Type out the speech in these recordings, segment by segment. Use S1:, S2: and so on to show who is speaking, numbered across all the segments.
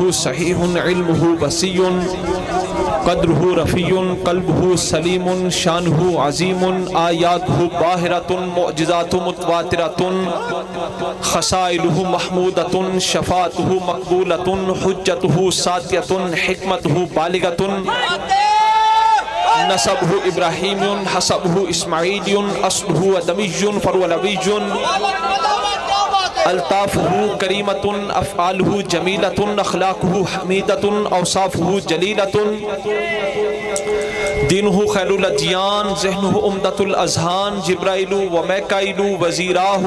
S1: دماغه صحیح علمه وسیع قدره رفیع قلبه سلیم شانه عظیم آیاته باہرۃ معجزات متواترۃ خصائلہ محمودۃ شفاعتہ مقبولۃ حجتہ ساتیۃ حکمتہ بالغۃ نسبہ ابراہیم حسبہ اسماعیل اصلہ ادمی فرولوی الطافہ کریمۃ افعالہ جمیلۃ اخلاقہ حمیدۃ اوصافہ جلیلۃ دینہ خیر الادیان ذہنہ عمدۃ الاذہان جبرائیل و میکائیل وزیراہ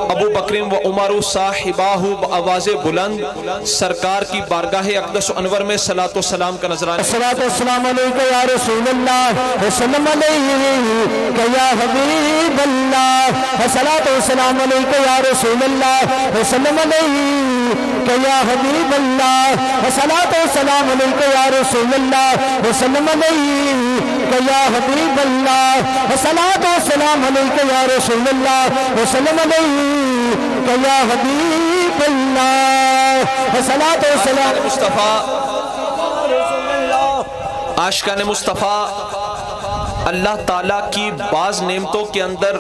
S1: ابو بکر و عمر صاحباہ بآواز بلند سرکار کی بارگاہ اقدس و انور میں صلاۃ و سلام کا نذرانہ
S2: الصلاۃ والسلام علیکہ یا رسول اللہ وسلم علیکہ یا حبیب اللہ الصلاۃ والسلام علیکہ یا رسول اللہ وسلم علیکہ یا حبیب اللہ الصلاۃ والسلام علیکہ یا رسول اللہ وسلم علیکہ یا حبیب اللہ الصلاۃ والسلام علیکہ یا رسول اللہ وسلم علیکہ یا حبیب اللہ الصلاۃ والسلام
S1: مصطفیٰ عاشقان مصطفیٰ اللہ تعالیٰ کی بعض نعمتوں کے اندر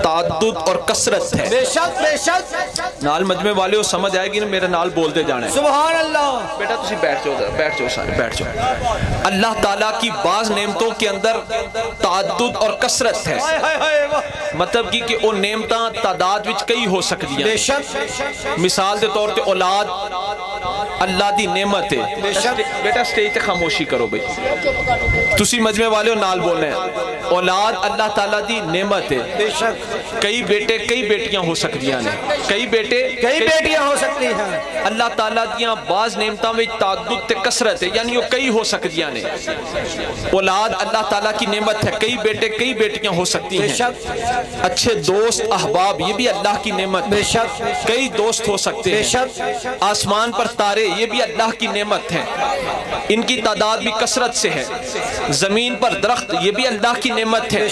S1: تعدد اور کثرت ہے
S2: بے شک بے شک
S1: نال مجمع والے ہو سمجھ آئے گی نا میرے نال بولتے جانے
S2: سبحان اللہ
S1: بیٹا تسی بیٹھ جاؤ سارے بیٹھ جاؤ اللہ تعالیٰ کی بعض نعمتوں کے اندر تعدد اور کثرت ہے مطلب کہ وہ نعمتاں تعداد وچ کئی ہو سکتی ہیں
S2: بے شک
S1: مثال دے طور تے اولاد اللہ دی نعمت ہے بیٹا سٹیج تے خاموشی کرو بھئی تسی مجمع والے ہو نال بولنے ہیں اولاد اللہ تعالیٰ دی نعمت ہے
S2: بے شک
S1: کئی بیٹے کئی بیٹیاں ہو سکتی ہیں کئی بیٹے
S2: کئی بیٹیاں ہو سکتی ہیں
S1: اللہ تعالیٰ دیاں بعض نعمتاں میں تعدد تے کثرت ہے یعنی وہ کئی ہو سکتی ہیں اولاد اللہ تعالیٰ کی نعمت ہے کئی بیٹے کئی بیٹیاں ہو سکتی ہیں اچھے دوست احباب یہ بھی اللہ کی نعمت
S2: بے شک
S1: کئی دوست ہو سکتے
S2: بے
S1: ہیں
S2: شک
S1: آسمان پر تارے یہ بھی اللہ کی نعمت ہے ان کی تعداد بھی کثرت سے ہے زمین پر درخت یہ بھی اللہ کی نعمت ہے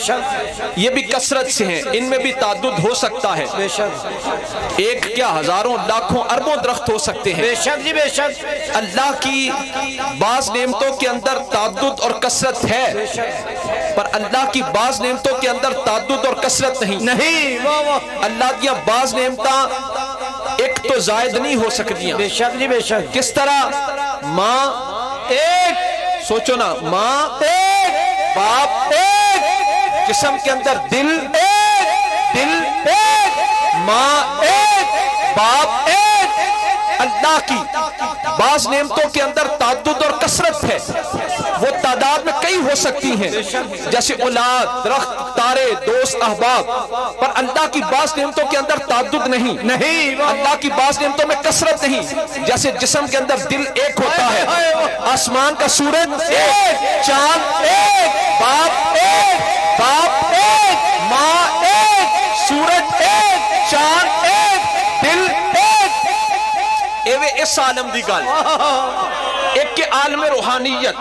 S1: یہ بھی کثرت سے ہیں ان میں بھی تعدد ہو سکتا ہے
S2: بے شک
S1: ایک کیا ہزاروں لاکھوں اربوں درخت ہو سکتے ہیں
S2: بے شک جی بے شک
S1: اللہ کی بعض نعمتوں کے اندر تعدد اور کثرت ہے پر اللہ کی بعض نعمتوں کے اندر تعدد اور کثرت نہیں اللہ کی بعض نعمتاں ایک تو زائد نہیں ہو سکتی ہیں
S2: بے شک جی بے شک
S1: کس طرح ماں ایک سوچو نا ماں ایک باپ ایک جسم کے اندر دل ایک ماں ایک باپ ایک اللہ کی بعض نعمتوں کے اندر تعدد اور کثرت ہے وہ تعداد میں کئی ہو سکتی ہیں جیسے اولاد درخت تارے دوست احباب پر اللہ کی بعض نعمتوں کے اندر تعدد نہیں اللہ کی بعض نعمتوں میں کثرت نہیں جیسے جسم کے اندر دل ایک ہوتا ہے آسمان کا سورج ایک چاند ایک باپ ایک ماں ایک سورج ایک چاند ایک دل ایک اس عالم دی گل ایک کے عالم روحانیت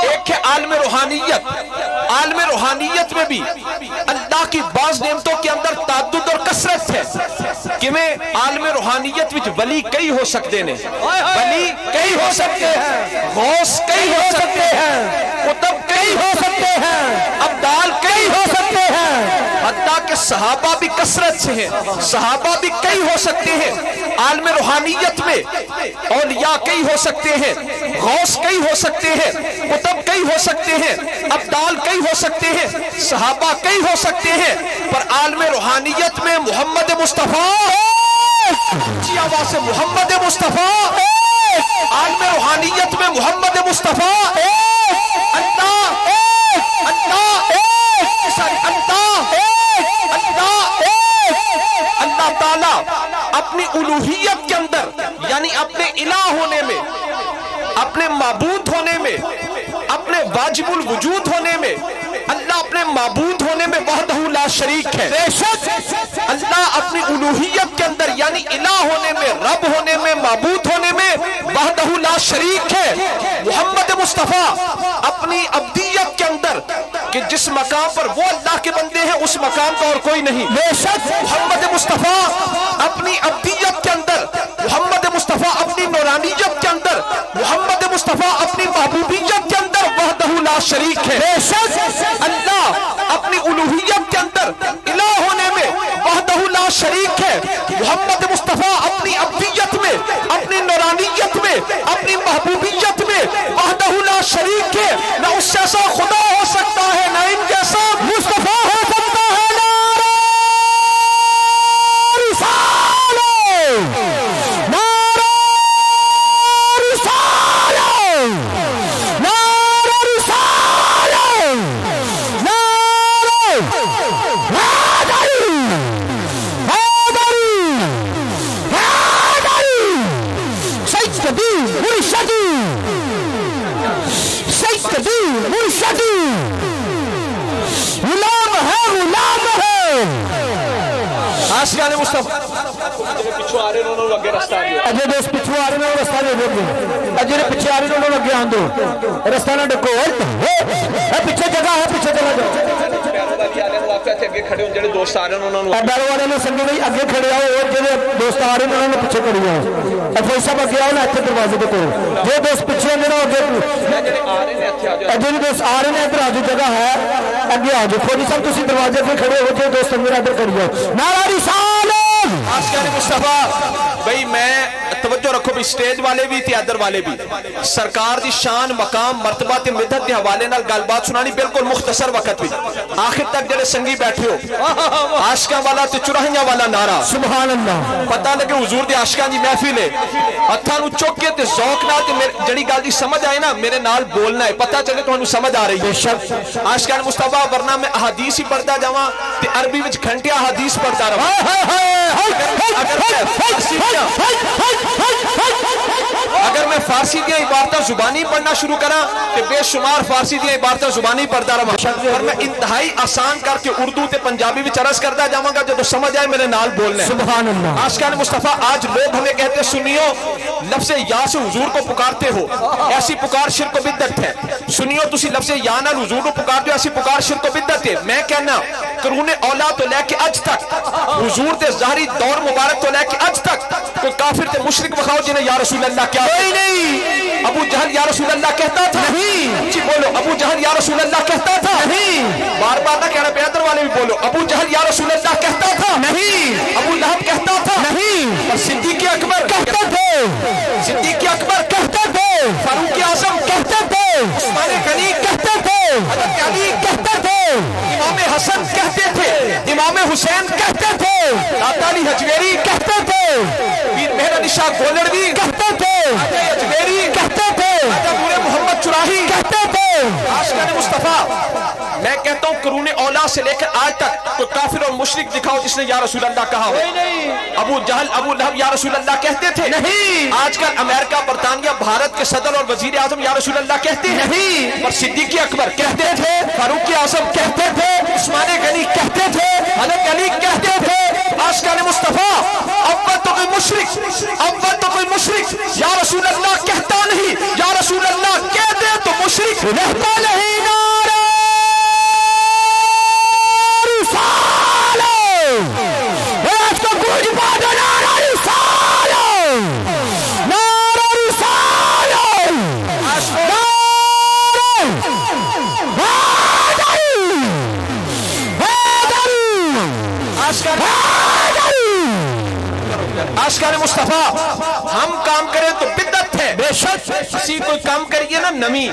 S1: ایک کے عالم روحانیت میں بھی اللہ کی بعض نعمتوں کے اندر تعدد اور کثرت ہے کہ میں عالم روحانیت وچ ولی کئی ہو سکتے ہیں ولی کئی ہو سکتے ہیں غوث کئی ہو سکتے ہیں قطب کئی ہو سکتے ہیں ابدال کئی ہو سکتے ہیں حتیٰ کہ صحابہ بھی کثرت سے ہیں صحابہ بھی کئی ہو سکتے ہیں عالم روحانیت میں اولیاء کئی ہو سکتے ہیں غوث کئی ہو سکتے ہیں قطب کئی ہو سکتے ہیں ابدال کئی ہو سکتے ہیں صحابہ کئی ہو سکتے ہیں پر عالم روحانیت میں محمد مصطفیٰ اونچی آواز سے محمد مصطفیٰ عالم روحانیت میں محمد مصطفیٰ اللہ تعالیٰ اپنی الوہیت کے اندر یعنی اپنے الہ ہونے میں اپنے معبود ہونے میں اپنے واجب الوجود ہونے میں اللہ اپنے معبود ہونے میں وحدہ لا شریک ہے اللہ اپنی الوہیت کے اندر یعنی الہ ہونے میں رب ہونے میں معبود ہونے میں وحدہ لا شریک ہے محمد مصطفیٰ اپنی عبدیت کے اندر کہ جس مقام پر وہ اللہ کے بندے ہیں اس مقام کا اور کوئی نہیں محمد مصطفیٰ اپنی عبدیت کے اندر محمد مصطفیٰ اپنی نورانیت کے اندر، محمد مصطفیٰ اپنی محبوبیت کے اندر وحدہ لا شریک ہے۔ اللہ اپنی الوہیت کے اندر الہ ہونے میں وحدہ لا شریک ہے۔ محمد مصطفیٰ اپنی عبدیت میں، اپنی نورانیت میں، اپنی محبوبیت میں وحدہ لا شریک ہے۔ نہ اس جیسا خدا ہو سکتا ہے، نہ ان جیسا مصطفیٰ ہو سکتا ہے۔ آشیان مصطفیٰ پچھو آ رہے انہوں نے لگے رستہ دیا، اجھے دوست پچھو آ رہے انہوں نے رستہ دے دیا، اجھے پچھے آ رہے انہوں نے لگے آن دو رستہ نہ ڈکو، پچھے جگہ ہے، پچھے جگہ جاؤ۔ بیرو والے نے سنگے بھئی اگے کھڑے آؤ، اور جنہیں دوست آ رہے ہیں انہوں نے پچھے کھڑی آؤ، افائی صاحب اگے آؤ نا اچھے دروازے دے کرو، جو دوست پچھے ہیں جنہوں جنہیں دوست آ رہے ہیں ادھر آجو جگہ ہے، اگے آجو فوجی صاحب تسی دروازے پہ کھڑے ہو جو دوست میرا ادھر کھڑی آؤ۔ نعرہ رسالت آشیان مصطفیٰ بھئی میں توجہ رکھو بھی سٹیج والے بھی تھے ادھر والے بھی، سرکار دی شان مقام مرتبہ تے مدت دے حوالے نال گل بات سنانی بالکل مختصر وقت بھی، آخر تک جڑے سنگی بیٹھے ہو عاشقاں والا تے چراہیاں والا نعرہ سبحان اللہ، پتہ لگے حضور دے عاشقاں دی محفل ہے، ہتھاں نو چک کے تے ذوق نال تے جڑی گل دی سمجھ آئے نا میرے نال بولنا ہے، پتہ چلے تانوں سمجھ آ رہی ہے۔ عاشقاں مصطفیٰ ورنہ میں احادیث ہی پڑھدا جاواں تے عربی وچ گھنٹے احادیث پڑھدا رہاں۔ اگر میں فارسی دیا عبارتہ زبانی پڑھنا شروع کرا کہ بے شمار فارسی دیا عبارتہ زبانی پڑھتا رہا، اور میں انتہائی آسان کر کے اردو تے پنجابی بھی چرس کرتا جاؤں گا جو سمجھ آئے میرے نال بولنے۔ سبحان اللہ۔ عاشقان مصطفیٰ آج لوگ ہمیں کہتے سنیو لفظ یا سے حضور کو پکارتے ہو، ایسی پکار شرک و بدعت ہے، سنیو تسی لفظ یا نال حضور کو پکارتے ہو ایسی پکار شرک و بدعت ہے۔ میں کہنا قرون اولا تو لے کے اج تک حضور تے ظاہری دور مبارک تو لے کے اج تک کوئی کافر تے مشرک بخاؤ جنہیں یا رسول اللہ کیا کوئی نہیں۔ ابو جہل یا رسول اللہ کہتا تھا نہیں، جی بولو ابو جہل یا رسول اللہ کہتا تھا نہیں، بار بار نہ کہنا پیادر والے بھی بولو ابو جہل یا رسول اللہ کہتا تھا نہیں، ابو لہب کہتا تھا نہیں، اور صدیق اکبر کہتے تھے، صدیق اکبر کہتے تھے، فاروق اعظم کہتے تھے، عثمان غنی کہتے تھے، حضرت علی کہتے تھے، امام حسن کہتے تھے، امام حسین کہتے تھے، داتا علی حجویری کہتے تھے، پیر مہر علی شاہ گولڑوی کہتے تھے، آجا حجویری کہتے تھے، آجا نور محمد چراہی کہتے تھے۔ عاشقان مصطفیٰ میں کہتا ہوں قرون اولا سے لے کر آج تک کوئی کافر اور مشرک دکھاؤ جس نے یا رسول اللہ کہا ہو۔ ابو جہل ابو لہب یا رسول اللہ کہتے تھے نہیں، آج کل امریکہ برطانیہ بھارت کے صدر اور وزیر اعظم یا رسول اللہ کہتے نہیں، اور صدیق اکبر کہتے تھے، فاروق اعظم کہتے تھے، عثمان غنی کہتے تھے، حضرت علی کہتے تھے۔ عاشقان مصطفیٰ اول تو کوئی مشرک، اول تو کوئی مشرک یا رسول اللہ کہتا نہیں، یا رسول اللہ کہتے تو مشرک رہتا نہیں۔ عاشقان مصطفیٰ ہم کام کریں تو بدعت ہے، بے شک کسی کوئی کام کریے نا نمی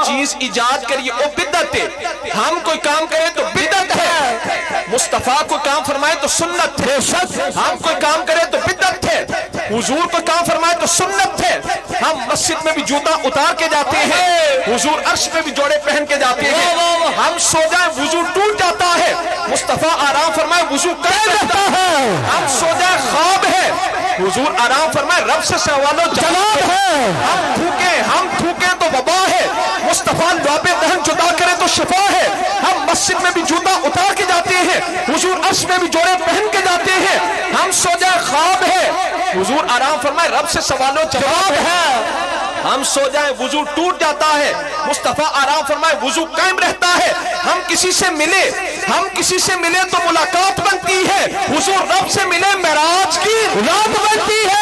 S1: چیز ایجاد کریے وہ بدعت ہے، ہم کوئی کام کریں تو بدعت ہے، مصطفیٰ کوئی کام فرمائے تو سنت ہے، بے شک ہم کوئی کام کریں تو بدعت ہے، حضور کوئی کام فرمائے تو سنت ہے۔ ہم مسجد میں بھی جوتا اتار کے جاتے ہیں، حضور عرش میں بھی جوڑے پہن کے جاتے ہیں، ہم سو جائیں وضو ٹوٹ جاتا ہے، مصطفیٰ آرام فرمائے وضو کر جاتا ہے، ہم سو جائیں خواب ہے، حضور آرام فرمائے رب سے سوالو جواب ہے، ہم تھوکیں تو وبا ہے، مصطفیٰ لعاب دہن جدا کرے تو شفا ہے، ہم مسجد میں بھی جوتا اتار کے جاتے ہیں، حضور عرش میں بھی جوڑے پہن کے جاتے ہیں، ہم سو جائیں خواب ہے، حضور آرام فرمائے رب سے سوالو جواب ہے، ہم سو جائیں وضو ٹوٹ جاتا ہے، مصطفیٰ آرام فرمائے وضو قائم رہتا ہے، ہم کسی سے ملے تو ملاقات بنتی ہے، حضور رب سے ملے معراج کی رات بنتی ہے۔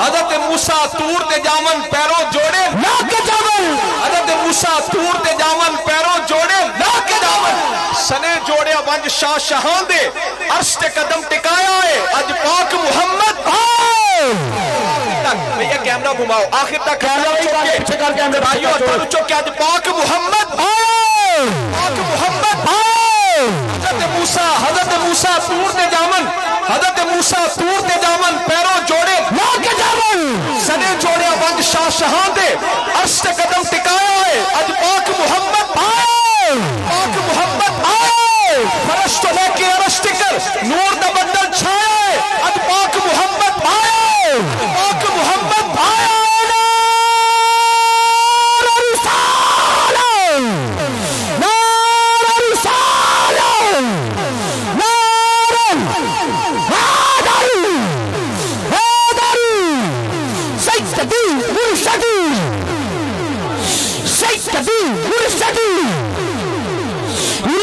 S1: حضرت موسیٰ تور تے جامن پیروں جوڑے
S2: لا کے جاون
S1: حضرت موسیٰ تور تے جامن پیروں جوڑے لا کے جامن سنے جوڑے ونج شاہ شہاں دے عرش تے قدم ٹکایا ہے اج پاک محمد بھئیہ کیمرہ گھماؤ آخر تک بھائیو اتھانو چوکے اج پاک محمد پاک محمد حضرت موسیٰ تور تے جامن حضرت موسیٰ تور تے جامن پیروں جوڑے
S2: لا کے جاون
S1: سنے جوڑے ونج شاہ شہاں دے عرش تے قدم ٹکایا ہے اج پاک محمد پاک محمد فرش تو لے کے عرش ٹکر نور دا بدل چھایا ہے اج پاک محمد پاک محمد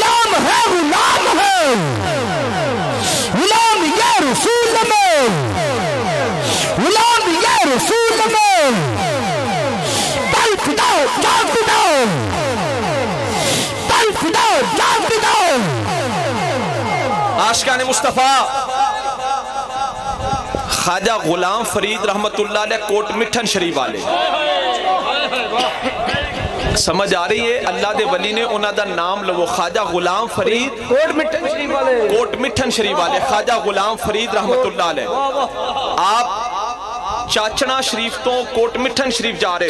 S2: غلام ہے غلام یا رسول میں غلام یا رسول میں پل پھٹاؤ جان پھٹاؤ پل پھٹاؤ جان پھٹاؤ
S1: عاشقان مصطفیٰ خواجہ غلام فرید رحمت اللہ علیہ کوٹ مٹھن شریف والے سمجھ آ رہی ہے اللہ دے ولی نے انہاں دا نام لو خواجہ غلام فرید
S2: کوٹ مٹھن شریف والے
S1: کوٹ مٹھن شریف والے خواجہ غلام فرید رحمت اللہ علیہ آپ چاچنا شریف تو کوٹ مٹھن شریف جا رہے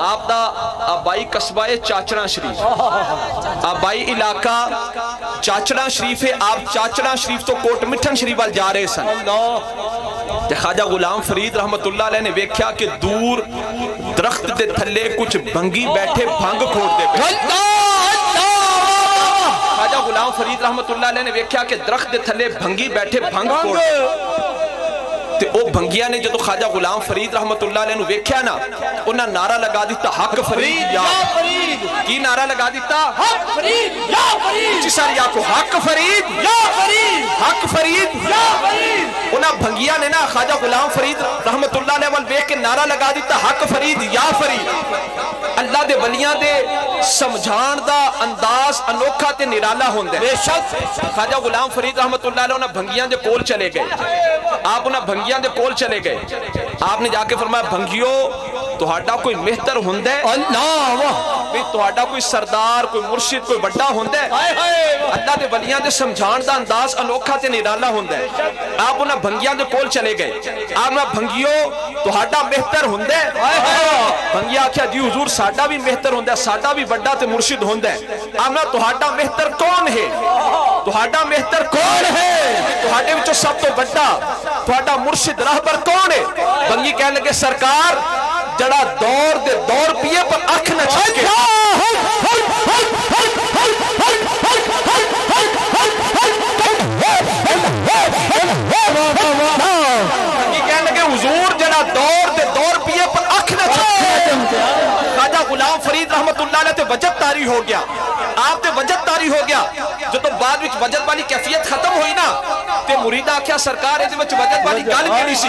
S1: آپ دا آبائی قصبہ چاچنا شریف آبائی علاقہ چاچنا شریف ہے آپ چاچنا شریف تو کوٹ مٹھن شریف وال جا رہے سن خواجہ غلام فرید رحمت اللہ علیہ نے ویکھیا کہ دور درخت دے تھلے کچھ بھنگی بیٹھے بھنگ کھوٹ دے پہ خواجہ غلام فرید رحمت اللہ علیہ نے ویکھیا کہ درخت دے تھلے بھنگی بیٹھے بھنگ کھوٹ دے تے او بھنگیا نے جدو خواجہ غلام فرید رحمت اللہ علیہ نے ویکھیا نا انہاں نعرہ لگا دیتا حق فرید یا فرید کی نعرہ لگا دیتا حق فرید یا فرید جی سر یا کو حق فرید یا فرید حق فرید یا فرید انہاں بھنگیا نے نا خواجہ غلام فرید رحمت اللہ علیہ وال بیک کے نعرہ لگا دیتا حق فرید یا فرید اللہ دے ولیاں دے سمجھان دا انداز انوکھا تے نرالا ہوندے بے شک خواجہ غلام فرید رحمت اللہ علیہ انہاں بھنگیاں دے کول چلے گئے آپ انہاں بھنگیاں دے کول چلے گئے آپ نے جا کے فرمایا بھنگیو توہاڈا کوئی مہتر ہوندے بھی توہاڈا کوئی سردار کوئی مرشد کوئی بڑا ہوندے اللہ دے ولیاں دے سمجھان دا انداز انوکھا تے نرالا ہوندے آپ انہاں بھنگیاں دے کول چلے گئے آپ نے بھنگیو توہاڈا مہتر ہوندے بھنگیا کیا جی حضور ساڈا بھی مہتر ہوندے ساڈا بھی بڑا تے مرشد ہوندے آپ نے توہاڈا مہتر کون ہے توہاڈا مہتر کون ہے توہاڈے وچوں سب تو بڑا توہاڈا مرشد راہبر کون ہے بھنگی کہنے لگے سرکار جڑا دور دے دور پیے پر اکھ نہ چھکے بھنگی کہنے لگے حضور جڑا دور دے دور پیے پر اکھ نہ چھکے خواجہ غلام فرید رحمت اللہ علیہ تے وجد تاری ہو گیا آپ تے وجد تاری ہو گیا جو تو بعد وچ وجد والی کیفیت ختم ہوئی نا تے مرید آکھیا سرکار ایدے وچ وجد والی گل کیڑی سی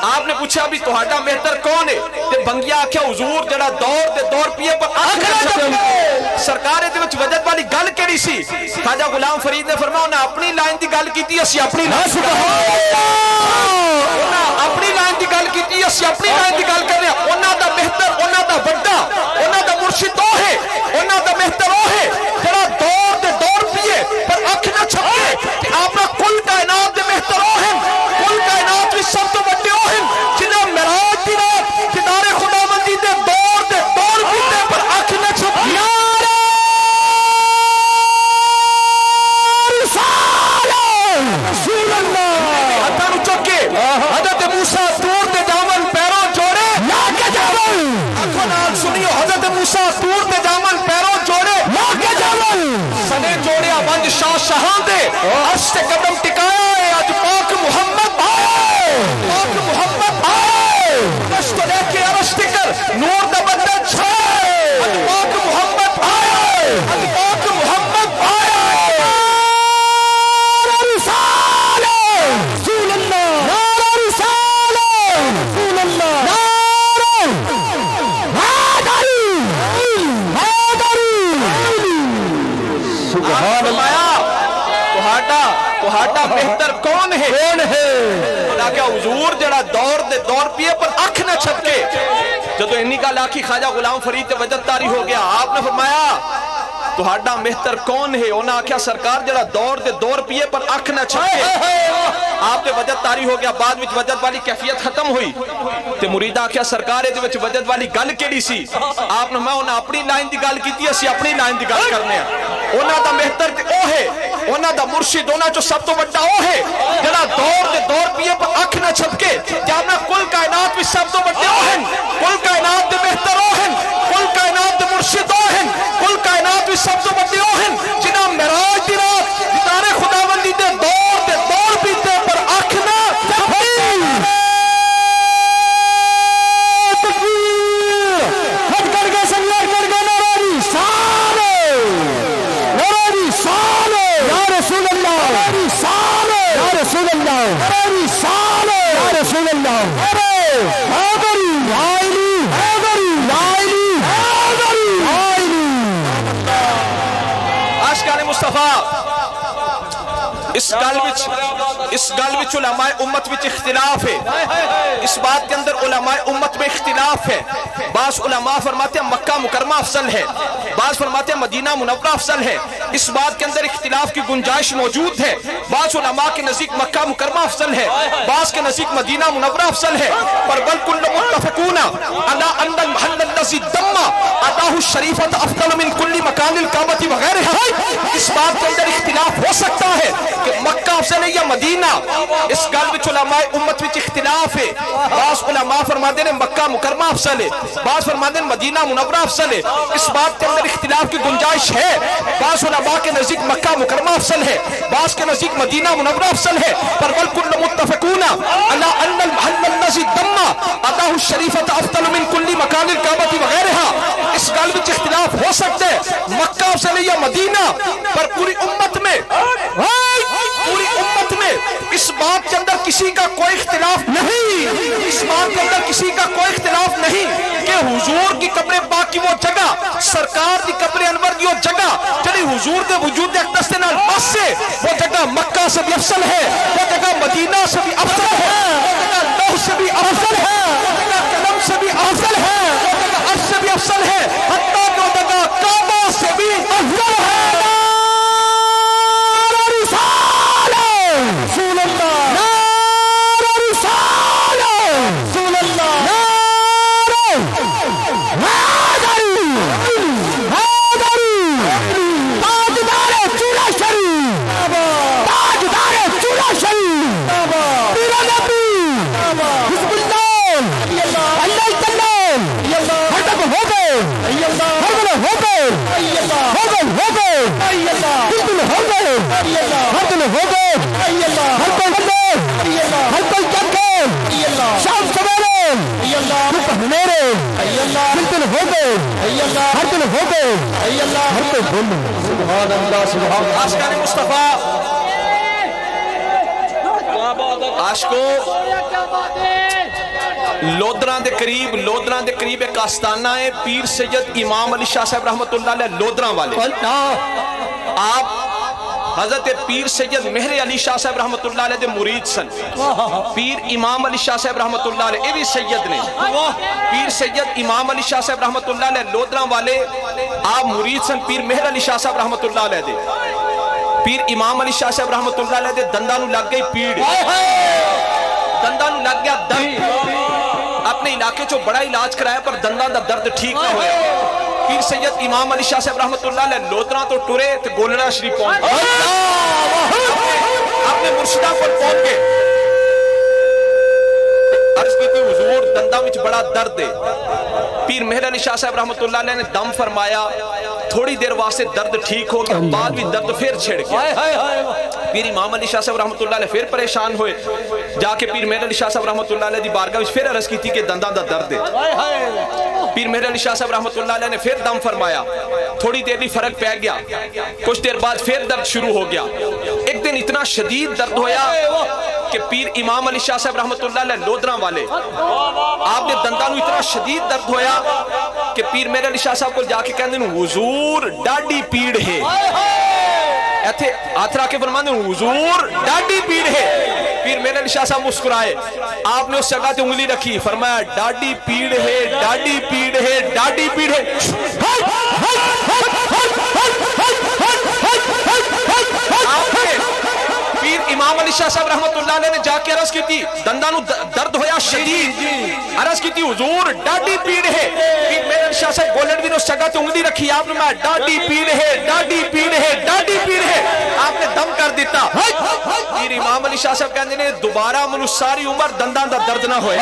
S1: آپ نے پوچھا بھی توہاڈا مہتر کون ہے تے بھنگیا آکھیا حضور جڑا دور تے دور پیے پر اکھ نہ چھکے سرکار ایدے وچ وجد والی گل کیڑی سی خواجہ غلام فرید نے فرمایا انہاں اپنی لائن دی گل کیتی اسی اپنی لائن اپنی لائن دی گل کیتی اسی اپنی لائن دی گل کرنے انہاں دا بہتر انہاں دا بڑا انہاں دا مرشد او ہے انہاں دا بہتر او ہے جڑا دور دے دور پیے پر اکھ نہ چھکے کہ آپ نے کل کائنات دے بہتر او ہیں کل کائنات وچ سب تو بڑے او ہیں جنہاں معراج دی رات دیدار خداوندی دے دور پیتے پر اکھ نہ چھکے رسول اللہ ہتھاں چکے حضرت موسیٰ تور تے جامن پیروں جوڑے لا کے جامن آنکھوں نال سنیو حضرت موسیٰ تور تے جامن پیروں جوڑے لا کے جامن سنے جوڑیا ونج شاہ شہاں دے عرش تے قدم ٹکایا ہے اج پاک محمد پاک محمد عرش تو لے کے عرش ٹکر نور دا بدل چھائے اج پاک محمد اج پاک محمد
S2: رسول اللہ
S1: تہاڈا بہتر کون ہے؟ خدا کیا حضور جڑا دور دے دور پیے پر اکھ نہ چھپکے. جدو انی کا لاکھی خواجہ غلام فرید تے وجد تاری ہو گیا، آپ نے فرمایا تہاڈا بہتر کون ہے؟ انہاں آکھیا سرکار جڑا دور دے دور پیے پر اکھ نہ چھپکے. آپ نے وجد تاری ہو گیا، بعد وچ وجد والی کیفیت ختم ہوئی تے مرید آکھیا سرکار دے وچ وجد والی گل کیڑی سی؟ آپ نے انہاں اپنی لائن دی گل کیتی، اسی اپنی لائن دی گل کرنے ہیں. انہاں دا بہتر تے او ہے، انہاں دا مرشد انہاں چوں سب تو بڑا او ہے جڑا دور دے دور پیے پر اکھ نہ چھپکے. جانا کل کائنات وچ سب تو بڑے او ہیں، کل کائنات دے بہتر او ہیں، کل کائنات دے مرشد او ہیں، کل کائنات وچ سب تو بڑے او ہیں جنہاں معراج دی رات دیدار خداوندی دے دور پیتے پر اکھ نہ چھپکے.
S2: ہٹ کر کے سنگار کر کے نورانی سالے یا رسول اللہ، نورانی سالے یا رسول اللہ، نورانی سالے یا رسول اللہ. حیدری حیدری حیدری حیدری حیدری حیدری.
S1: عاشقان مصطفیٰ اس گل وچ علماء امت وچ اختلاف ہے. اس بات کے اندر علماء امت میں اختلاف ہے. بعض علماء فرماتے ہیں مکہ مکرمہ افضل ہے، بعض فرماتے ہیں مدینہ منورہ افضل ہے. اس بات کے اندر اختلاف کی گنجائش موجود ہے. بعض علماء کے نزدیک مکہ مکرمہ افضل ہے، بعض کے نزدیک مدینہ منورہ افضل ہے. پر بل کل متفقون علی ان المحل الذی دم اتاہ الشریفۃ افضل من کل مکان الکعبۃ وغیرہ. اس بات کے اندر اختلاف ہو سکتا ہے کہ مکہ افضل ہے یا مدینہ. اس گل وچ علماء امت وچ اختلاف ہے. بعض علماء فرماتے ہیں مکہ مکرمہ افضل ہے، بعض فرماتے ہیں مدینہ منورہ افضل ہے. اس بات کے اندر اختلاف کی گنجائش ہے. بعض علماء کے نزدیک مکہ مکرمہ افضل ہے، بعض کے نزدیک مدینہ منورہ افضل ہے. پر بل کل متفقون علی ان المحل الذی دم اتاہ الشریفۃ افضل من کل مکان الکعبۃ وغیرہ. اس گل وچ اختلاف ہو سکتے ہیں مکہ افضل ہے یا مدینہ، پر پوری امت میں اس بات کے اندر کسی کا کوئی اختلاف نہیں، اس بات کے اندر کسی کا کوئی اختلاف نہیں کہ حضور کی قبر پاک کی وہ جگہ، سرکار کی قبر انور کی وہ جگہ جڑی حضور دے وجود اقدس دے نال بس سے، وہ جگہ مکہ سے بھی افضل ہے، وہ جگہ مدینہ سے بھی افضل ہے، وہ جگہ لوح سے بھی افضل ہے، وہ جگہ قلم سے بھی افضل ہے، وہ جگہ عرش سے بھی افضل ہے، حتیٰ کہ وہ جگہ کعبہ سے بھی افضل ہے.
S2: رسول اللہ نعرہ رسالت، رسول اللہ نعرہ حیدری حیدری. تاجدار چولہ شریف، تاجدار چولہ شریف، پیر نبی حزب اللہ اللہ تعالی ہر ہو گئے، ہر دل ہو گئے، ہر دل ہو گئے، دل ہو گئے، ہر دل ہو گئے، ہر کوئی بندے، ہر کوئی جگ کے، شام سویرے، میرے دل ہو گئے، ہر دل ہو گئے، ہر کوئی بولے سبحان اللہ سبحان اللہ.
S1: عاشقان مصطفیٰ، عاشقوں لودراں دے قریب ایک آستانہ ہے پیر سید امام علی شاہ صاحب رحمت اللہ علیہ لودراں والے. آپ حضرت پیر سید مہر علی شاہ صاحب رحمت اللہ علیہ دے مرید سن. پیر امام علی شاہ صاحب رحمت اللہ علیہ یہ بھی سید نے. پیر سید امام علی شاہ صاحب رحمت اللہ علیہ لودراں والے آپ مرید سن پیر مہر علی شاہ صاحب رحمت اللہ علیہ دے. پیر امام علی شاہ صاحب رحمت اللہ علیہ دے دنداں نو لگ گئی پیڑ، دنداں نو لگ گیا درد. اپنے علاقے چو بڑا علاج کرایا پر دنداں دا درد ٹھیک نہ ہویا. پیر سید امام علی شاہ صاحب رحمت اللہ علیہ لودراں تو ٹرے تے گولڑا شریف پہنچ اپنے مرشدہ کو پہنچ گئے. عرض کی تھی حضور دنداں وچ بڑا درد ہے. پیر مہر علی شاہ صاحب رحمت اللہ علیہ نے دم فرمایا، تھوڑی دیر واسطے درد ٹھیک ہو گیا، بعد بھی درد پھر چھڑ گیا. پیر امام علی شاہ صاحب رحمت اللہ علیہ پھر پریشان ہوئے، جا کے پیر مہر علی شاہ صاحب رحمت اللہ علیہ دی بارگاہ وچ پھر عرض کی تھی کہ دنداں دا درد ہے. پیر مہر علی شاہ صاحب رحمت اللہ علیہ نے پھر دم فرمایا، تھوڑی دیر بھی فرق پہ گیا، کچھ دیر بعد پھر درد شروع ہو گیا. ایک دن اتنا شدید درد ہویا کہ پیر امام علی شاہ صاحب رحمت اللہ علیہ لودراں والے آپ نے دنداں نو اتنا شدید درد ہویا کہ پیر مہر علی شاہ صاحب کو جا کے کہندے حضور ڈاڈی پیڑ ہے. ایتھے ہاتھ رکھ کے فرماندے حضور ڈاڈی پیڑ ہے. پیر میرے علی شاہ صاحب مسکرائے, آپ نے اس جگہ تے انگلی رکھی, فرمایا ڈاڈی پیڑ ہے, ڈاڈی پیڑ ہے, ڈاڈی پیڑ ہے. پیر امام علی شاہ صاحب رحمت اللہ علیہ نے جا کے عرض کی تھی, دندانو درد ہویا شدید, عرض کی تھی حضور ڈاڈی پیڑ ہے. پیر میرے علی شاہ صاحب گولڈ بھی نے اس جگہ تے انگلی رکھی, آپ نے میں ڈاڈی پیڑ ہے, ڈاڈی پیڑ ہے, ڈاڈی پیڑ ہے, آپ نے دم کر دیتا. پیر امام علی شاہ صاحب کہندے نے دوبارہ منو ساری عمر دندان دا درد نہ ہوئے.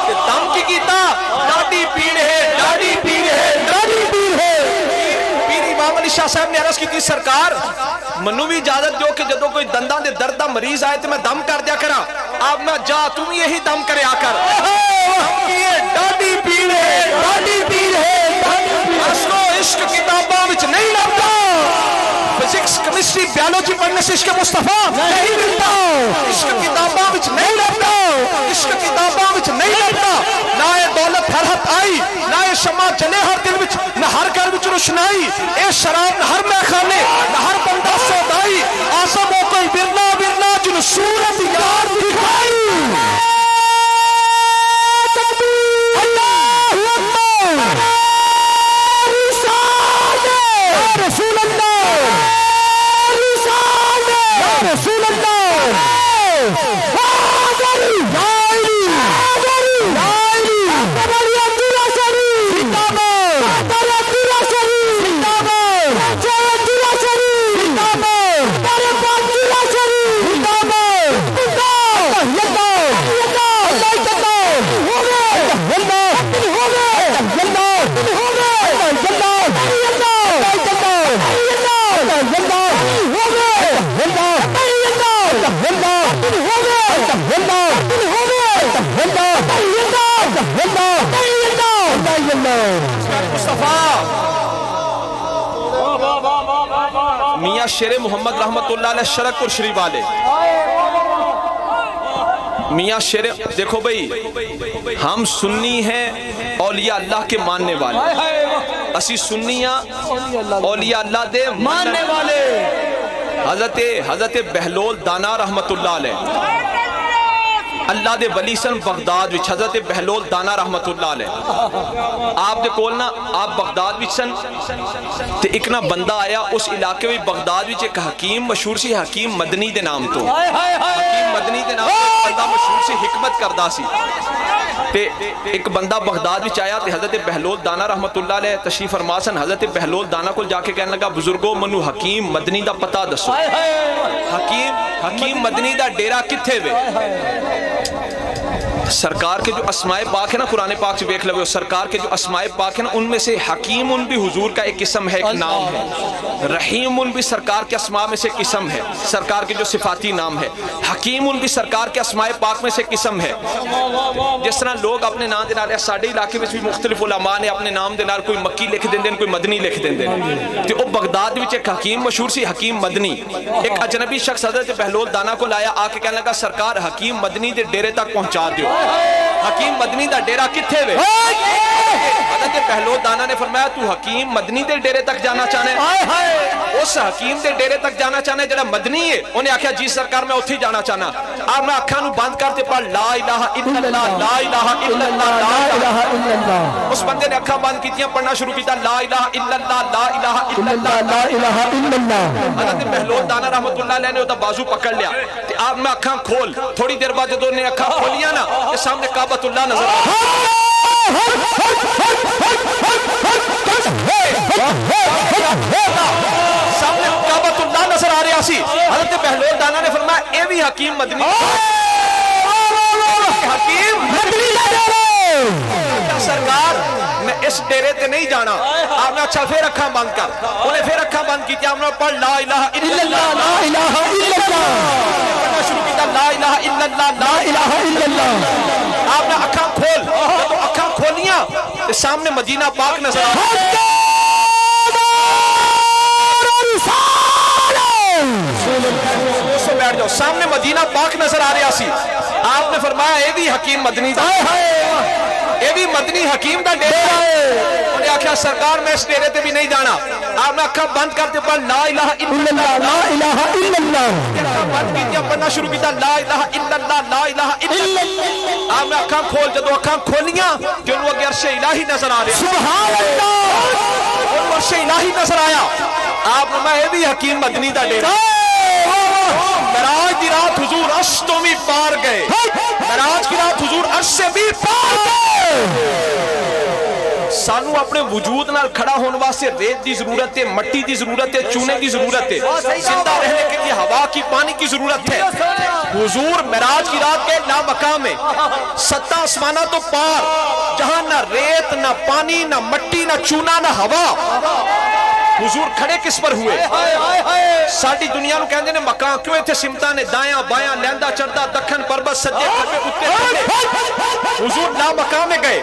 S1: دم کی کیتا, ڈاڈی پیڑ ہے, ڈاڈی پیڑ ہے, ڈاڈی پیڑ ہے. پیر امام علی شاہ صاحب نے عرض کی تھی سرکار منو بھی اجازت دیو کہ جدو کوئی دندان دے درد دا مریض آئے تو میں دم کر دیا کرا. آپ میں جا تم یہی دم کرے آ کر. ڈاڈی پیڑ ہے, ڈاڈی پیڑ ہے. اصل و عشق کتاباں وچ نہیں لبدا, فزکس کیمسٹری بیالوجی پڑھنے سے عشق مصطفیٰ نہیں ملتا. عشق کتاباں وچ نہیں لبدا, عشق کتاباں وچ نہیں لبدا. نہ دولت ہر ہاتھ آئی, نہ شمع جلے ہر دل وچ, نہ ہر گھر وچ روشنائی, اے شراب نہ ہر میخانے, نہ ہر بندہ سودائی. آسم ہو کوئی ورنا ورنا جن صورت یار دکھائی.
S2: رسول اللہ, رسول اللہ,
S1: میاں شیر محمد رحمت اللہ علیہ شرک پور شریف والے. میاں شیر, دیکھو بھئی ہم سنی ہیں اولیاء اللہ کے ماننے والے, اسی سنیاں اولیاء اللہ دے ماننے والے. حضرت بہلول دانا رحمت اللہ علیہ اللہ دے ولی سن بغداد وچ, حضرت بہلول دانا رحمت اللہ علیہ آپ دے کولنا آپ بغداد وچ سن تے ایک نا بندہ آیا اس علاقے وچ بغداد وچ ایک حکیم مشہور سی, حکیم مدنی دے نام تو, حکیم مدنی دے نام تو بندہ مشہور سی حکمت کردہ سی. تے ایک بندہ بغداد وچ آیا تے حضرت بہلول دانا رحمت اللہ علیہ تشریف فرما سن. حضرت بہلول دانا کو جا کے کہنے لگا بزرگو منو حکیم مدنی دا پتہ دسو, حکیم مدنی دا ڈیرا کتھے وے. سرکار کے جو اسماء پاک ہے نا, قرآن پاک سے دیکھ لو, سرکار کے جو اسماء پاک ہے نا ان میں سے حکیم ان بھی حضور کا ایک قسم ہے, ایک نام ہے. رحیم ان بھی سرکار کے اسماء میں سے قسم ہے, سرکار کے جو صفاتی نام ہے. حکیم ان بھی سرکار کے اسماء پاک میں سے قسم ہے. جس طرح لوگ اپنے نام دے نال ساڈے علاقے میں بھی مختلف علماء نے اپنے نام دے نال کوئی مکی لکھ دین دین, کوئی مدنی لکھ دین دین. تے او بغداد وچ ایک حکیم مشہور سی, حکیم مدنی. ایک اجنبی شخص حضرت بہلول دانا کو لایا, آ کے کہنے لگا سرکار حکیم مدنی دے ڈیرے تک پہنچا دیو. حکیم مدنی دا ڈیرا کتھے وے. حضرت بہلول دانا نے فرمایا تو حکیم مدنی دے ڈیرے تک جانا چاہنے, اس حکیم دے ڈیرے تک جانا چاہنے جڑا مدنی ہے. انہیں آکھیا جی سرکار میں اتھی جانا چاہنا. آپ نے اکھاں نو بند کرتے پڑھ لا الہ الا اللہ, لا الہ الا اللہ, لا الہ الا اللہ. اس بندے نے اکھاں بند کیتیاں, پڑھنا شروع کیتا لا الہ الا اللہ, لا الہ الا اللہ, لا الہ الا اللہ. حضرت بہلول دانا رحمت اللہ علیہ نے اودا بازو پکڑ لیا کہ آپ میں اکھاں کھول. تھوڑی دیر بعد جدوں نے اکھاں کھولیاں نا کہ سامنے کعبۃ اللہ نظر آیا. سامنے کعبۃ اللہ نظر آ رہا سی. حضرت بہلول دانا نے فرمایا اے بھی حکیم مدنی, حکیم مدنی سرکار میں اس ڈیرے تے نہیں جانا. آپ نے اچھا پھر اکھاں بند کر. انہیں پھر اکھاں بند کی, آپ نے پڑھ لا الہ الا اللہ, لا الہ الا اللہ. پڑھنا شروع کیتا لا الہ الا اللہ, لا الہ الا اللہ. آپ نے اکھاں کھول, تو اکھاں کھولیاں تے سامنے مدینہ پاک نظر آیا. بیٹھ جاؤ, سامنے مدینہ پاک نظر آ رہا سی. آپ نے فرمایا اے بھی حکیم مدنی دا, اے بھی مدنی حکیم دا ڈیرا ہے. انہیں آکھیا سرکار میں اس ڈیرے تے بھی نہیں جانا. آپ نے اکھاں بند کرتے پر لا الہ الا اللہ
S2: لا الہ الا اللہ.
S1: اکھاں بند کیتیاں پڑھنا شروع کیتا لا الہ الا اللہ لا الہ الا اللہ. آپ نے اکھاں کھول جدو اکھاں کھولیاں کہ انہوں اگے عرش الہی نظر آ رہا.
S2: سبحان اللہ.
S1: انہوں عرش الہی نظر آیا. آپ نے میں یہ بھی حکیم مدنی دا ڈیرا. معراج دی رات حضور عرش تو بھی پار گئے. معراج کی رات حضور عرش سے بھی پار گئے. سانو اپنے وجود نال کھڑا ہونے واسطے ریت دی ضرورت ہے, مٹی دی ضرورت ہے, چونے دی ضرورت ہے, زندہ رہنے کے لیے ہوا کی پانی کی ضرورت ہے. حضور معراج کی رات کے لا مقام ہے, 7 آسمانہ تو پار, جہاں نہ ریت نہ پانی نہ مٹی نہ چونا نہ ہوا. حضور کھڑے کس پر ہوئے؟ ساڑی دنیا نو کہندے نے مکان کیوں تھے سمتاں نے دایاں بایاں لیندہ چڑھدا دکھن پربت سجے کھبے اتے کھبے. حضور لا مقام میں گئے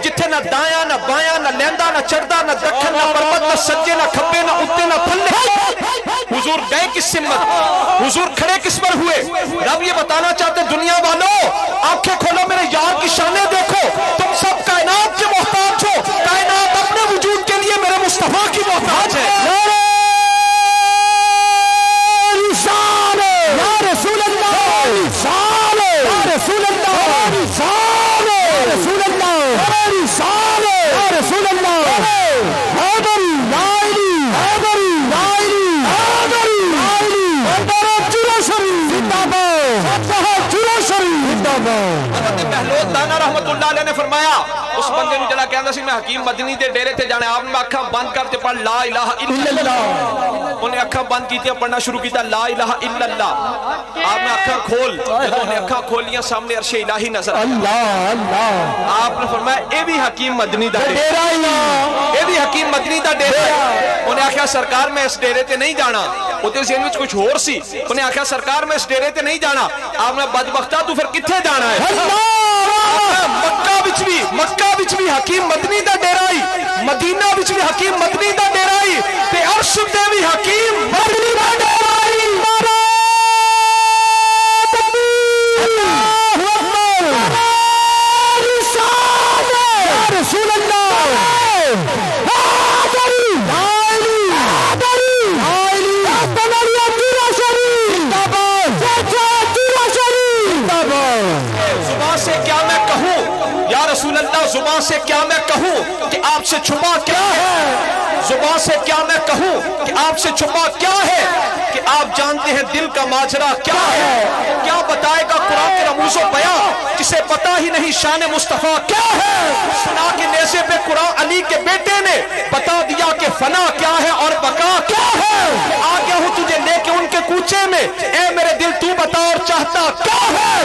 S1: جتھے نہ دایاں نہ بایاں نہ لیندہ نہ چڑھدا نہ دکھن نہ پربت نہ سجے نہ کھبے نہ اتے نہ پھلے. حضور گئے کس سمت؟ حضور کھڑے کس پر ہوئے؟ رب یہ بتانا چاہتے دنیا والوں آنکھیں کھولو میرے یار کی شانیں دیکھو. تم سب کائنات کے محتاج ہو, کائنات اپنے وجود کے لیے میرے مصطفیٰ کی محتاج ہے. رحمت اللہ علیہ نے فرمایا اس بندے نے جڑا کہندا سی میں حکیم مدنی دے ڈیرے تے جانا. آپ نے اکھاں بند کرتے پڑھ لا الہ الا اللہ. انہیں اکھاں بند کیتیاں پڑھنا شروع کیتا لا الہ الا اللہ. آپ نے اکھاں کھول, جب انہیں اکھاں کھولیاں سامنے عرش الہی نظر
S2: اللہ اللہ.
S1: آپ نے فرمایا اے بھی حکیم مدنی دا ڈیرا, اے بھی حکیم مدنی دا ڈیرا. انہیں آکھیا سرکار میں اس ڈیرے تے نہیں جانا. اوتے ذہن وچ کچھ اور سی. انہیں آکھیا سرکار میں اس ڈیرے تے نہیں جانا. آپ نے بدبختہ تو پھر کتھے جانا ہے؟ مکہ بچ بھی حکیم مدنی دا ڈیرائی, مدینہ بچ بھی حکیم مدنی دا ڈیرائی, تے عرش تے بھی حکیم مدنی دا ڈیرائی.
S2: رسول اللہ
S1: رسول اللہ زبان سے کیا میں کہوں کہ آپ سے چھپا کیا ہے؟ زبان سے کیا میں کہوں کہ آپ سے چھپا کیا ہے؟ کہ آپ جانتے ہیں دل کا ماجرا کیا ہے؟ کیا بتائے گا قرآن کے رموز و بیان جسے پتا ہی نہیں شان مصطفیٰ کیا ہے؟ سنا کے نیزے پہ قرآن علی کے بیٹے نے بتا دیا کہ فنا کیا ہے اور بقا کیا ہے. آ گیا ہوں تجھے لے کے ان کے کوچے میں, اے میرے دل تو بتا اور چاہتا کیا ہے؟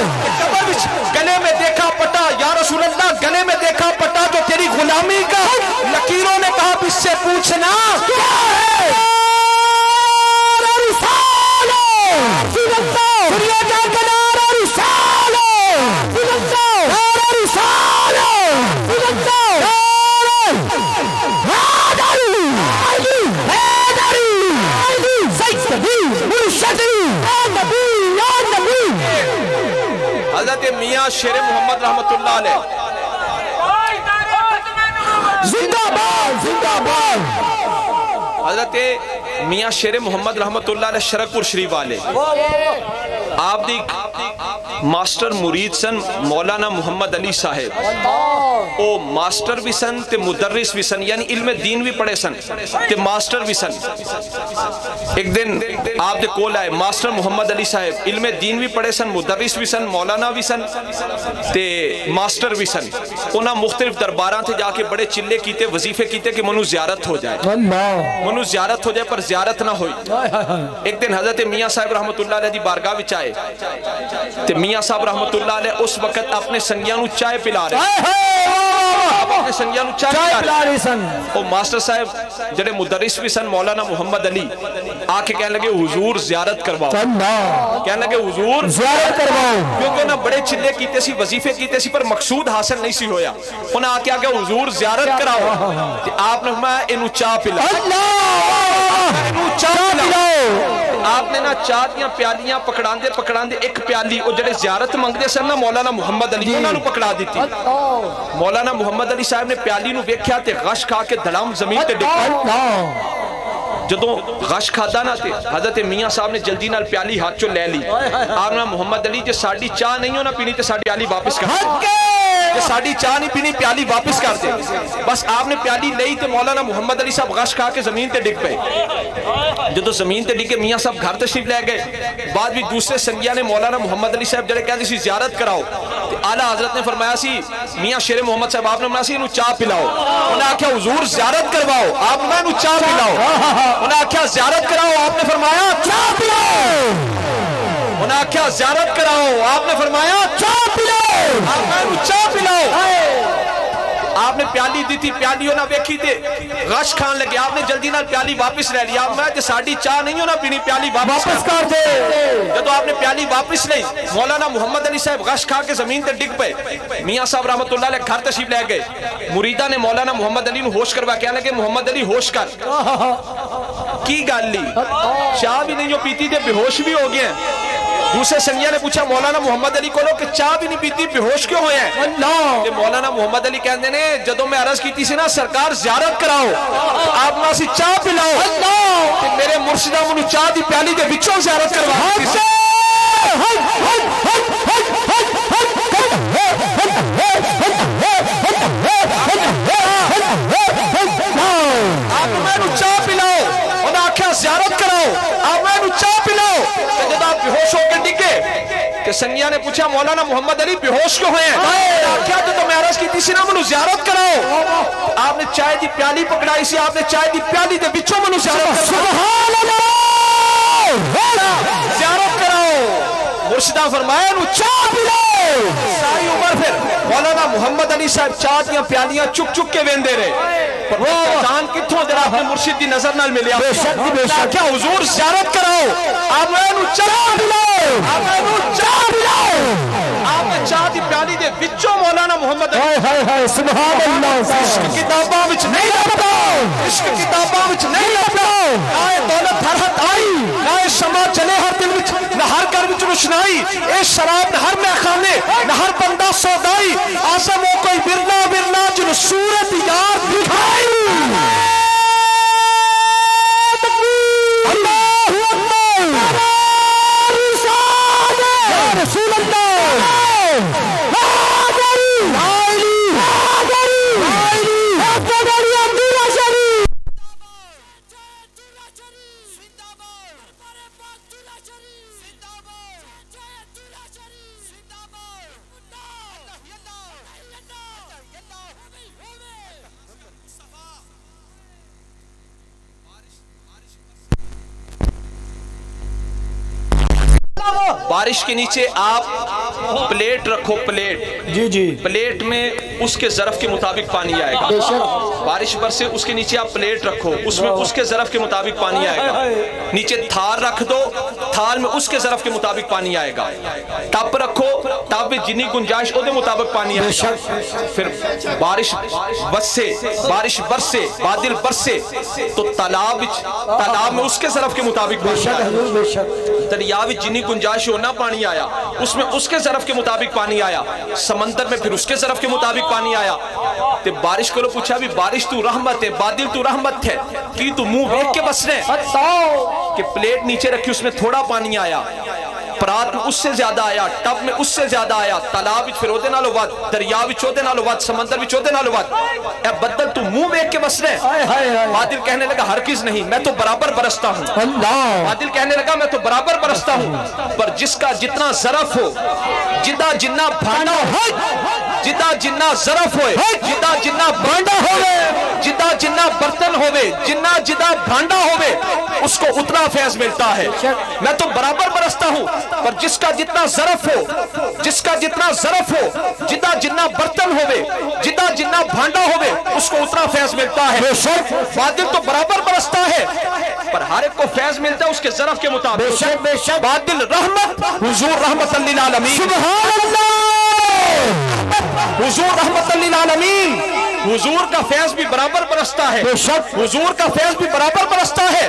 S1: گلے میں دیکھا پٹا یا رسول اللہ, گلے میں دیکھا پٹا جو تیری غلامی کا, لکیروں نے کہا اس سے پوچھنا کیا ہے؟ حضرت میاں شیر محمد رحمت اللہ علیہ
S2: زندہ باد زندہ باد.
S1: حضرت میاں شیر محمد رحمت اللہ علیہ شرکپور شریف والے آپ دی ماسٹر مرید سن مولانا محمد علی صاحب. او ماسٹر بھی سن تے مدرس بھی سن, یعنی علم دین بھی پڑھے سن تے ماسٹر بھی سن. ایک دن آپ دے کول آئے ماسٹر محمد علی صاحب, علم دین بھی پڑھے سن, مدرس بھی سن, مولانا بھی سن تے ماسٹر بھی سن. انہاں مختلف درباراں تھے جا کے بڑے چلے کیتے, وظیفے کیتے کہ منو زیارت ہو جائے, منو زیارت ہو جائے, پر زیارت نہ ہوئی. ایک دن حضرت میاں صاحب رحمت اللہ علیہ دی بارگاہ وچ آئے تے میاں صاحب رحمت اللہ علیہ اس وقت اپنے سنگیاں نو چائے پلا رہے, اپنے سنگیاں نو چائے پلا رہے سن. او ماسٹر صاحب جڑے مدرس بھی سن مولانا محمد علی آ کے کہنے لگے حضور زیارت کرواؤ, کہنے لگے حضور زیارت کرواؤ, کیونکہ انہاں بڑے چلے کیتے سی, وظیفے کیتے سی, پر مقصود حاصل نہیں سی ہویا. انہاں آ کے آگے حضور زیارت کراؤ. آپ نے فرمایا انہوں چاہ پلا, انہوں چاہ پلاؤ. آپ نے نا چاہ دیاں پیالیاں پکڑاندے پکڑاندے ایک پیالی وہ جڑے زیارت منگدے سن نا مولانا محمد علی انہاں نو پکڑا دیتی. مولانا محمد علی صاحب صاحب نے پیالی نو ویکھیا تے غش کھا کے دھڑام زمین تے ڈگ پیا جدوں غش کھادا نہ تے حضرت میاں صاحب نے جلدی نال پیالی ہاتھ چوں لے لی آپ نے محمد علی جے ساڈی چاہ نہیں ہو نہ پینی تے ساڈی پیالی واپس کر جے ساڈی چاہ نہیں پینی پیالی واپس کر دے بس آپ نے پیالی لئی تے مولانا محمد علی صاحب غش کھا کے زمین تے ڈگ پئے جدوں زمین تے ڈگے میاں صاحب گھر تشریف لے گئے بعد بھی دوسرے سنگیاں نے مولانا محمد علی صاحب جڑے کہتے سی زیارت کراؤ تے اعلیٰ حضرت نے فرمایا سی میاں شیر محمد صاحب آپ نے فرمایا سی انہوں چاہ پلاؤ انہوں نے آکھیا حضور زیارت کرواؤ آپ نے انہوں چاہ پلاؤ انہوں نے آکھیا زیارت کراؤ آپ نے فرمایا چاہ پلاؤ انہوں نے آکھیا زیارت کراؤ آپ نے فرمایا چاہ پلاؤ آپ نے انہوں چاہ پلاؤ آپ نے پیالی دی تھی پیالی ہونا ویکھی تے غش کھان لگے آپ نے جلدی نال پیالی واپس لے لیا آپ میں تے ساڑی چاہ نہیں ہونا پینی پیالی واپس کر دے جب آپ نے پیالی واپس لئی مولانا محمد علی صاحب غش کھا کے زمین تے ڈگ پے میاں صاحب رحمت اللہ علیہ گھر تشریف لے گئے مریدہ نے مولانا محمد علی نو ہوش کروا کہنے لگے محمد علی ہوش کر کی گل لی چاہ بھی نہیں ہو پیتی تے بے ہوش بھی ہو گئے دوسرے سنگیاں نے پوچھا مولانا محمد علی کو لو کہ چاہ بھی نہیں پیتی بے ہوش کیوں ہوئے ہیں کہ مولانا محمد علی کہندے نے جدوں میں عرض کیتی سی نا سرکار زیارت کراؤ آپ نا سی چاہ پلاؤ کہ میرے مرشدہ منو چاہ دی پیالی دے بچوں زیارت کروا آپ میں نو چاہ پلاؤ انہاں آکھیا زیارت کراؤ آپ میں نو چاہ پلاؤ جب آپ بے ہوش ہو کے ڈگے کہ سنگیاں نے پوچھا مولانا محمد علی بے ہوش کیوں ہوئے ہیں آکھیا تو میں عرض کی تیسی نا منو زیارت کراؤ آپ نے چائے دی پیالی پکڑائی سی آپ نے چائے دی پیالی دے بچوں منو زیارت سبحان اللہ زیارت کراؤ مرشدہ فرمایا نو چاہ پلاؤ ساری عمر پھر مولانا محمد علی صاحب چاہ دیاں پیالیاں چک چک کے ویندے رہے پر وہ جان کتھوں جرا اپنے مرشد دی نظر نال ملیا کیا حضور زیارت کراؤ آپ میں نو چاہ پلاؤ آپ میں نو چاہ پلاؤ آپ نے چاہ دی پیالی دے بچوں مولانا محمد علی
S2: سبحان اللہ
S1: عشق کتاباں وچ نہیں لبدا عشق کتاباں وچ نہیں لبدا نہ دولت ہر ہاتھ آئی نہ شمع چلے ہر دل وچ نہ ہر گھر وچ روشنائی اے شراب نہ ہر میخانے نہ ہر بندہ سودائی آسم وہ کوئی برنا برنا جن صورت یار دکھائی
S2: اللہ اکبر رسول اللہ
S1: بارش کے نیچے آپ پلیٹ رکھو پلیٹ
S2: جی جی
S1: پلیٹ میں اس کے ظرف کے مطابق پانی آئے گا بارش برسے اس کے نیچے آپ پلیٹ رکھو اس میں اس کے ظرف کے مطابق پانی آئے گا نیچے تھال رکھ دو تھال میں اس کے ظرف کے مطابق پانی آئے گا ٹب رکھو ٹب میں جنی گنجائش او دے مطابق پانی آئے گا پھر بارش برسے بادل برسے تو تالاب میں اس کے ظرف کے مطابق دریا میں جنی گنجائش ہونا پانی آیا اس میں اس کے ظرف کے مطابق پانی آیا سمندر میں پھر اس کے ظرف کے مطابق پانی آیا تے بارش کو لو پوچھا بھی بارش تو رحمت ہے بادل تو رحمت ہے کی تو منہ دیکھ کے بسنے کہ پلیٹ نیچے رکھی اس میں تھوڑا پانی آیا پرات میں اس سے زیادہ آیا ٹب میں اس سے زیادہ آیا تالاب وچ پھر اودے نالوں ود دریا وچ اودے نالوں ود سمندر وچ اودے نالوں ود اے بدل تو منہ دیکھ کے بس رہے بادل کہنے لگا ہرگز نہیں میں تو برابر برستا ہوں بادل کہنے لگا میں تو برابر برستا ہوں پر جس کا جتنا ظرف ہو جدا جنہ بھانڈا ہو جدا جنہ ظرف ہوئے جدا جنہ بھانڈا ہوئے جدا جنہ برتن ہوئے جنہ جدا بھانڈا ہوئے اس کو اتنا فیض ملتا ہے میں تو برابر برستا ہوں پر جس کا جتنا ظرف ہو جس کا جتنا ظرف ہو جدا جنہ برتن ہوئے جدا جنہ بھانڈا ہوئے اس کو اتنا فیض ملتا ہے بادل تو برابر برستا ہے پر ہر ایک کو فیض ملتا ہے اس کے ظرف کے مطابق بادل رحمت حضور رحمت للعالمین سبحان اللہ حضور رحمت للعالمین حضور کا فیض بھی برابر برستا ہے حضور کا فیض بھی برابر برستا ہے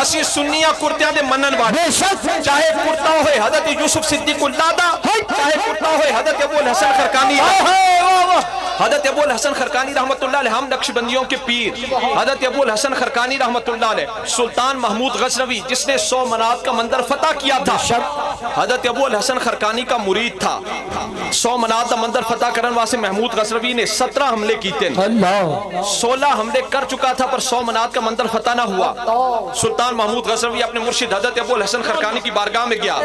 S1: اسی سنیاں کرتیاں دے منن والے چاہے کرتا ہوئے حضرت یوسف صدیق اللہ دا چاہے کرتا ہوئے حضرت ابو الحسن خرقانی حضرت ابو الحسن خرقانی رحمت اللہ علیہ ہم نقشبندیوں کے پیر حضرت ابو الحسن خرقانی رحمت اللہ علیہ سلطان محمود غزنوی جس نے 100 منات کا مندر فتح کیا تھا حضرت ابو الحسن خرقانی کا مرید تھا 100 منات کا مندر فتح کرن واسے محمود غزنوی نے 17 حملے کیتے 16 حملے کر چکا تھا پر 100 منات کا مندر فتح نہ ہوا سلطان محمود غزنوی اپنے مرشد حضرت ابو الحسن خرقانی کی بارگاہ میں گیا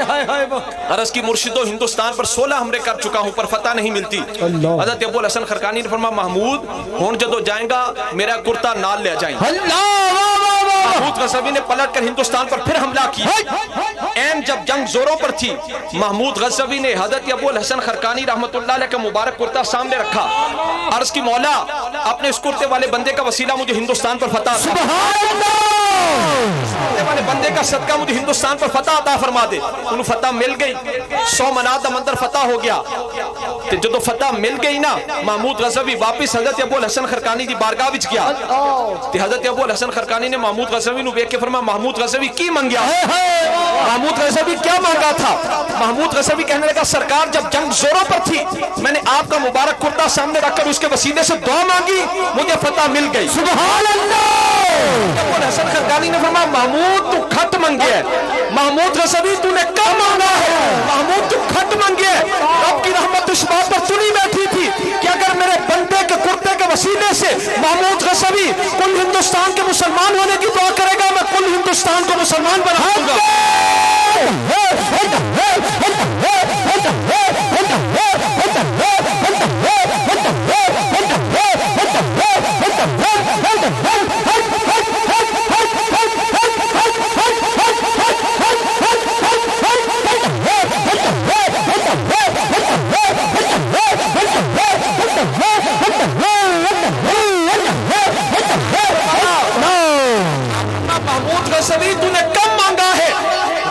S1: عرض کی مرشدو ہندوستان پر 16 حملے کر چکا ہوں پر فتح نہیں ملتی حضرت ابو الحسن خرقانی نے فرمایا محمود ہون جدو جائیں گا میرا کرتا نال لے جائیں محمود غزنوی نے پلٹ کر ہندوستان پر پھر حملہ کیا این جب جنگ زوروں پر تھی محمود غزنوی نے حضرت ابو الحسن خرقانی رحمت اللہ علیہ کا مبارک کرتا سامنے رکھا عرض کی مولا اپنے اس کرتے والے بندے کا وسیلہ مجھے ہندوستان پر فتح سبحان اللہ والے بندے کا صدقہ مجھے ہندوستان پر فتح عطا فرما دے انہوں فتح مل گئی 100 منات دا مندر فتح ہو گیا جدو فتح مل گئی نا محمود غزنوی واپس حضرت ابو الحسن خرقانی دی بارگاہ وچ گیا حضرت ابو الحسن خرقانی نے محمود غزنوی نو ویکھ کے فرمایا محمود غزنوی کی منگیا محمود غزنوی کیا مانگا تھا محمود غزنوی کہنے لگا سرکار جب جنگ زوروں پر تھی میں نے آپ کا مبارک کرتا سامنے رکھ کر اس کے وسیلے سے دعا مانگی مجھے فتح مل گئی سبحان اللہ ابو الحسن خرقانی نے فرمایا محمود تو کھٹ منگے ہے محمود غزنوی تو نے کیا مانگا ہے محمود تو کھٹ منگے ہے رب کی رحمت اس بات پر تو نہیں بیٹھی تھی کہ اگر میرے بندے کے کرتے کے وسیلے سے محمود غزنوی کل ہندوستان کے مسلمان ہونے کی دعا کرے گا میں کل ہندوستان کو مسلمان بنا دوں گا تو نے کم مانگا ہے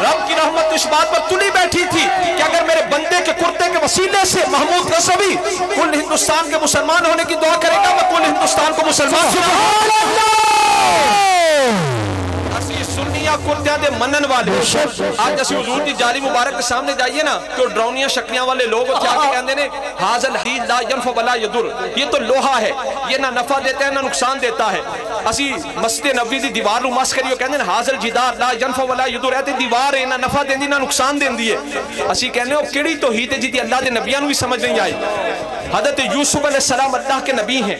S1: رب کی رحمت اس بات پر تلی بیٹھی تھی کہ اگر میرے بندے کے کرتے کے وسیلے سے محمود غزنوی کل ہندوستان کے مسلمان ہونے کی دعا کرے گا میں کل ہندوستان کو مسلمان سبحان اللہ سنیاں کرتیاں دے منن والے آج اسی حضور دی جاری مبارک کے سامنے جائیے نا تو ڈرونیاں شکلیاں والے لوگ کیا کہندے نے حاضل حدید لا ینفع ولا یضر یہ تو لوہا ہے یہ نہ نفع دیتا ہے نہ نقصان دیتا ہے اسی مسجد نبوی دی دیوار نو مس کریو کہندے نے حاضل جدار لا ینفع ولا یضر اے تے دیوار ہے نہ نفع دیندی نہ نقصان دیندی ہے اسی کہنے او کیڑی توحید ہے جدی اللہ دے نبیاں نو بھی سمجھ نہیں آئی حضرت یوسف علیہ السلام اللہ کے نبی ہیں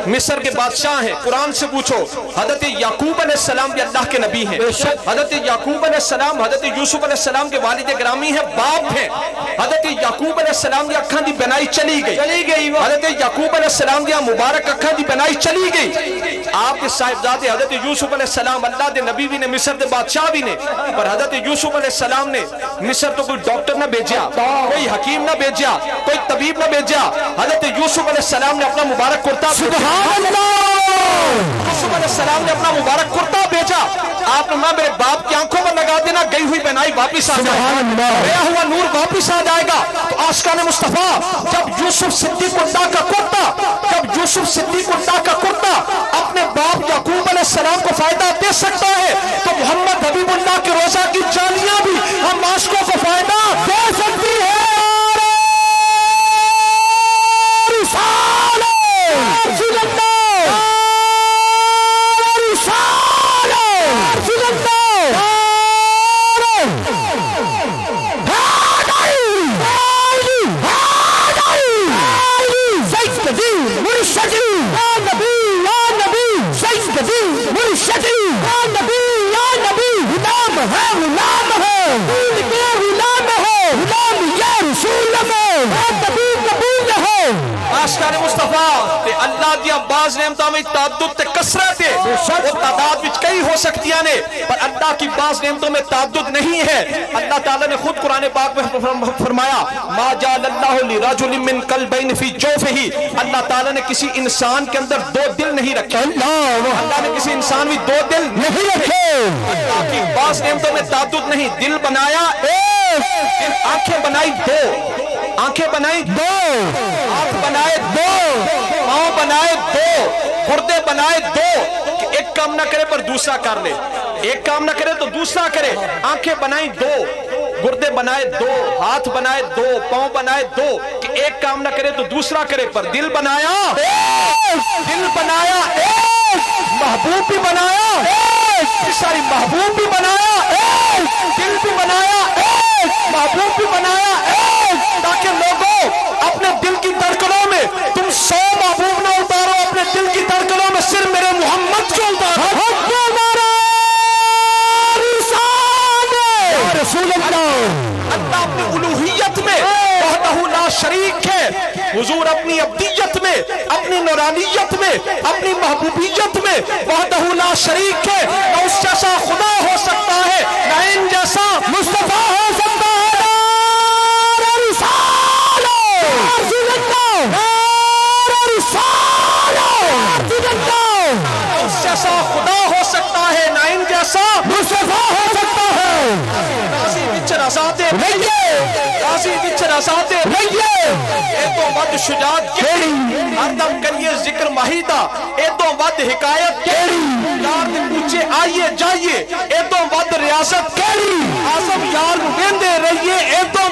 S1: مصر کے بادشاہ ہیں قرآن سے پوچھو حضرت یعقوب علیہ السلام بھی اللہ کے نبی ہیں حضرت یعقوب علیہ السلام حضرت یوسف علیہ السلام کے والد گرامی ہیں باپ ہیں حضرت یعقوب علیہ السلام دی اکھاں دی بنائی چلی گئی حضرت یعقوب علیہ السلام دی مبارک اکھاں دی بنائی چلی گئی آپ کے صاحبزادے حضرت یوسف علیہ السلام اللہ دے نبی بھی نے مصر دے بادشاہ بھی نے پر حضرت یوسف علیہ السلام نے مصر تو کوئی ڈاکٹر نہ بھیجا کوئی حکیم نہ بھیجا کوئی طبیب نہ بھیجا حضرت یوسف علیہ السلام نے اپنا مبارک کرتا سبحان اللہ یوسف علیہ السلام نے اپنا مبارک کرتا بھیجا آپ نے میرے باپ کی آنکھوں پر لگا دینا گئی ہوئی بنائی واپس آ جائے گا گیا ہوا نور واپس آ جائے گا تو عاشقان مصطفیٰ جب یوسف صدیق اللہ کا کرتا اپنے باپ یعقوب علیہ السلام کو فائدہ دے سکتا ہے تو محمد حبیب اللہ کے روزہ کی جالیاں بھی ہم عاشقوں کو فائدہ دے سکتی ہے عاشقان مصطفیٰ تے اللہ دیا بعض نعمتوں میں تعدد تے کثرت ہے وہ تعداد وچ کئی ہو سکتیاں نے پر اللہ کی بعض نعمتوں میں تعدد نہیں ہے اللہ تعالیٰ نے خود قرآن پاک میں فرمایا ما جعل اللہ لرجل من قلبین فی جوفہ اللہ تعالیٰ نے کسی انسان کے اندر 2 دل نہیں رکھے اللہ نے کسی انسان میں 2 دل نہیں رکھے اللہ کی بعض نعمتوں میں تعدد نہیں دل بنایا ایک آنکھیں بنائی 2 آنکھیں بنائی 2 آنکھ بنائے 2 پاؤں بنائے 2 گردے بنائے 2 ایک کا کام نہ کرے پر دوسرا کر لے, ایک کام نہ کرے تو دوسرا کرے. آنکھیں بنائیں دو, گردے بنائے دو, ہاتھ بنائے دو, پاؤں بنائے دو, کہ ایک کام نہ کرے تو دوسرا کرے, پر دل بنایا محبوب بھی بنایا, ساری محبوب بھی بنایا, دل بھی بنایا, محبوب بھی بنایا, تاکہ لوگوں اپنے دل کی دھڑکنوں میں تم 100 محبوب نہ اتارو, اپنے دل کی دھڑکنوں میں صرف میرے محمد کو اتارو.
S2: رسول اللہ,
S1: اللہ اپنی الوہیت میں وحدہ لا شریک ہے, حضور اپنی عبدیت میں, اپنی نورانیت میں, اپنی محبوبیت میں وحدہ لا شریک ہے. نہ اس جیسا خدا ہو سکتا ہے, نہ ان جیسا مصطفیٰ ہو سکتا ہے. اس جیسا خدا ہو سکتا ہے, نہ ان جیسا
S2: مصطفیٰ ہو سکتا ہے.
S1: راضی وچ رضاتے راضی وچ رضاتے اے تو ود شجاعت کیڑی, ہر دم کریے ذکر مہیدہ, اے تو ود حکایت کیڑی, یار دے پوچھے آئیے جائیے, اے تو ود ریاست کیڑی, آزم یار ویندے رہیے, اے تو